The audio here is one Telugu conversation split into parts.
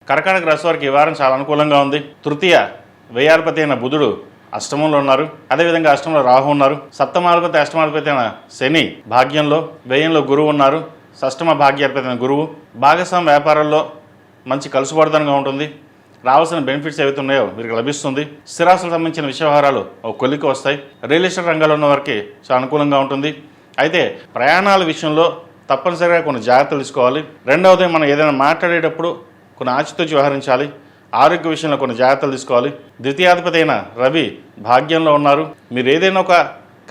కర్కాటక రాశి వారికి ఈ వారం చాలా అనుకూలంగా ఉంది. తృతీయ వ్యయాధిపతి అయిన బుధుడు అష్టమంలో ఉన్నారు. అదేవిధంగా అష్టమంలో రాహు ఉన్నారు. సప్తమాధిపతి అష్టమాధిపతి అయిన శని భాగ్యంలో, వ్యయంలో గురువు ఉన్నారు. షష్టమ భాగ్యాధిపతి అయిన గురువు. భాగస్వామ్య వ్యాపారాల్లో మంచి కలుసుబడదనంగా ఉంటుంది. రావాల్సిన బెనిఫిట్స్ ఏవైతే ఉన్నాయో వీరికి లభిస్తుంది. స్థిరాస్తులకు సంబంధించిన వ్యవహారాలు ఒక కొలికి వస్తాయి. రియల్ ఎస్టేట్ రంగంలో ఉన్న వారికి చాలా అనుకూలంగా ఉంటుంది. అయితే ప్రయాణాల విషయంలో తప్పనిసరిగా కొన్ని జాగ్రత్తలు తీసుకోవాలి. రెండవది, మనం ఏదైనా మాట్లాడేటప్పుడు కొన్ని ఆచితూచి వ్యవహరించాలి. ఆరోగ్య విషయంలో కొన్ని జాగ్రత్తలు తీసుకోవాలి. ద్వితీయాధిపతి అయిన రవి భాగ్యంలో ఉన్నారు. మీరు ఏదైనా ఒక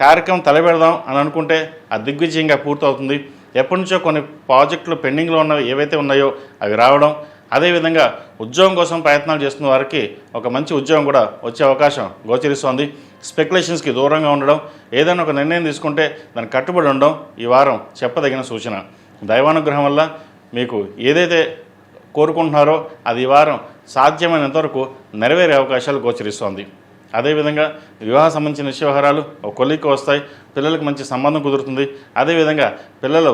కార్యక్రమం తలపెడదాం అని అనుకుంటే అది దిగ్విజయంగా పూర్తవుతుంది. ఎప్పటి నుంచో కొన్ని ప్రాజెక్టులు పెండింగ్లో ఉన్నవి ఏవైతే ఉన్నాయో అవి రావడం, అదేవిధంగా ఉద్యోగం కోసం ప్రయత్నాలు చేస్తున్న వారికి ఒక మంచి ఉద్యోగం కూడా వచ్చే అవకాశం గోచరిస్తోంది. స్పెక్యులేషన్స్కి దూరంగా ఉండడం, ఏదైనా ఒక నిర్ణయం తీసుకుంటే దానికి కట్టుబడి ఉండడం ఈ వారం చెప్పదగిన సూచన. దైవానుగ్రహం వల్ల మీకు ఏదైతే కోరుకుంటున్నారో అది ఈ వారం సాధ్యమైనంతవరకు నెరవేరే అవకాశాలు గోచరిస్తోంది. అదేవిధంగా వివాహ సంబంధించిన వ్యవహారాలు ఒక కొలిక్కి వస్తాయి. పిల్లలకు మంచి సంబంధం కుదురుతుంది. అదేవిధంగా పిల్లలు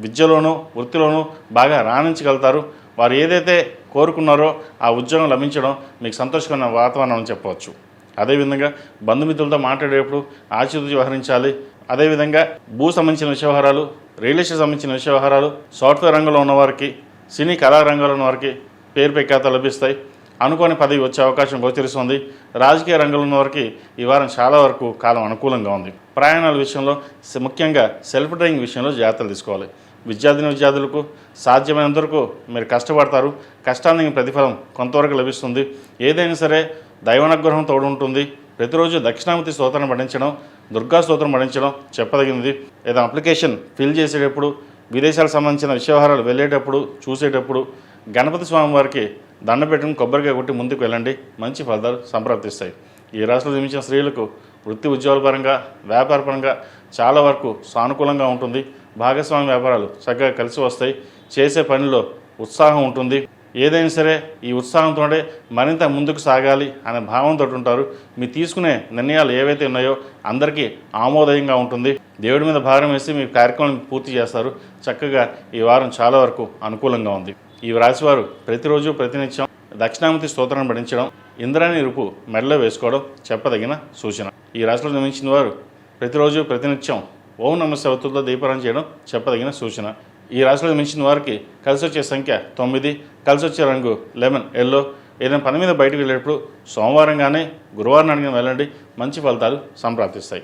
విద్యలోనూ వృత్తిలోనూ బాగా రాణించగలుగుతారు. వారు ఏదైతే కోరుకున్నారో ఆ ఉద్యోగం లభించడం మీకు సంతోషకరమైన వాతావరణం అని చెప్పవచ్చు. అదేవిధంగా బంధుమిత్రులతో మాట్లాడేటప్పుడు ఆచితూచి వ్యవహరించాలి. అదేవిధంగా భూ సంబంధించిన వ్యవహారాలు, రియల్ ఎస్టేట్ సంబంధించిన వ్యవహారాలు, సాఫ్ట్వేర్ రంగంలో ఉన్నవారికి, సినీ కళారంగంలో ఉన్న వారికి పేరు ప్రఖ్యాతలు లభిస్తాయి. అనుకోని పదవి వచ్చే అవకాశం గోచరిస్తుంది. రాజకీయ రంగంలో ఉన్న వారికి ఈ వారం చాలా వరకు కాలం అనుకూలంగా ఉంది. ప్రయాణాల విషయంలో ముఖ్యంగా సెల్ఫ్ డ్రైవింగ్ విషయంలో జాగ్రత్తలు తీసుకోవాలి. విద్యార్థులకు సాధ్యమైనంత వరకు మీరు కష్టపడతారు. కష్టానికి ప్రతిఫలం కొంతవరకు లభిస్తుంది. ఏదైనా సరే దైవానుగ్రహం తోడు ఉంటుంది. ప్రతిరోజు దక్షిణామూర్తి స్తోత్రం పఠించడం, దుర్గా స్తోత్రం పఠించడం చెప్పదగినది. ఏదైనా అప్లికేషన్ ఫిల్ చేసేటప్పుడు, విదేశాలకు సంబంధించిన వ్యవహారాలు వెళ్ళేటప్పుడు, చూసేటప్పుడు గణపతి స్వామి వారికి దండ పెట్టుకుని కొబ్బరికాయ కొట్టి ముందుకు వెళ్ళండి. మంచి ఫలితాలు సంప్రాప్తిస్తాయి. ఈ రాశిలో జన్మించిన స్త్రీలకు వృత్తి ఉద్యోగాల పరంగా, వ్యాపార పరంగా చాలా వరకు సానుకూలంగా ఉంటుంది. భాగస్వామ్య వ్యాపారాలు చక్కగా కలిసి వస్తాయి. చేసే పనిలో ఉత్సాహం ఉంటుంది. ఏదైనా సరే ఈ ఉత్సాహంతోనే మరింత ముందుకు సాగాలి అనే భావంతో ఉంటారు. మీరు తీసుకునే నిర్ణయాలు ఏవైతే ఉన్నాయో అందరికీ ఆమోదయంగా ఉంటుంది. దేవుడి మీద భారం వేసి మీ కార్యక్రమం పూర్తి చేస్తారు. చక్కగా ఈ వారం చాలా వరకు అనుకూలంగా ఉంది. ఈ రాశివారు ప్రతిరోజు ప్రతినిత్యం దక్షిణామూర్తి స్తోత్రాన్ని పఠించడం, ఇంద్రాణి రూపు మెడలో వేసుకోవడం చెప్పదగిన సూచన. ఈ రాశిలో జన్మించిన వారు ప్రతిరోజు ప్రతినిత్యం ఓం నమః శివాయ దీపారాధన చేయడం చెప్పదగిన సూచన. ఈ రాశిలో జన్మించిన వారికి కలిసి వచ్చే సంఖ్య 9, కలిసి వచ్చే రంగు లెమన్ ఎల్లో. ఏదైనా పని మీద బయటకు వెళ్ళేటప్పుడు సోమవారం కానీ గురువారం అడిగిన వెళ్ళండి. మంచి ఫలితాలు సంప్రాప్తిస్తాయి.